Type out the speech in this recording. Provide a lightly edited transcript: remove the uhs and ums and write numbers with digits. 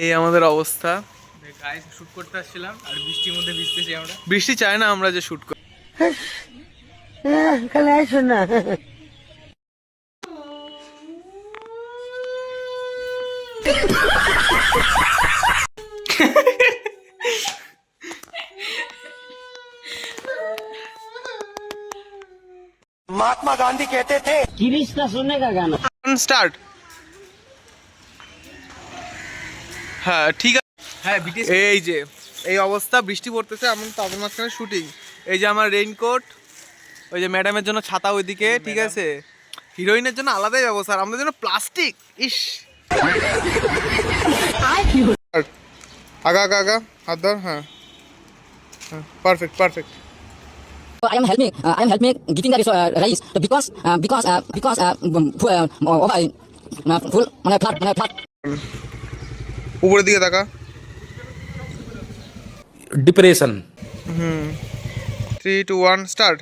এই আমাদের অবস্থা। গাইস শুট করতে আসছিলাম আর বৃষ্টির মধ্যে ভিজতেছি আমরা। বৃষ্টি চায় না আমরা যে শুট করি। এখানে আইসো না। महात्मा गांधी कहते थे गिरीश का सुनने का गाना। স্টার্ট। হ্যাঁ ঠিক আছে। হ্যাঁ বিটিএস এই যে এই অবস্থা, বৃষ্টি পড়তেছে, এমন তাদের মাঝখানে শুটিং। এই যে আমার রেইনকোট, ওই যে ম্যাডামের জন্য ছাতা ওইদিকে, ঠিক আছে। হিরোইনের জন্য আলাদাই ব্যবস্থা, আর আমাদের জন্য প্লাস্টিক। ইস, আগা আগা আগা, হাত ধর। হ্যাঁ হ্যাঁ, perfect perfect. I am helping getting the rice because full মানে flat উপরের দিকে তাকা। Depression 3 2 1 start.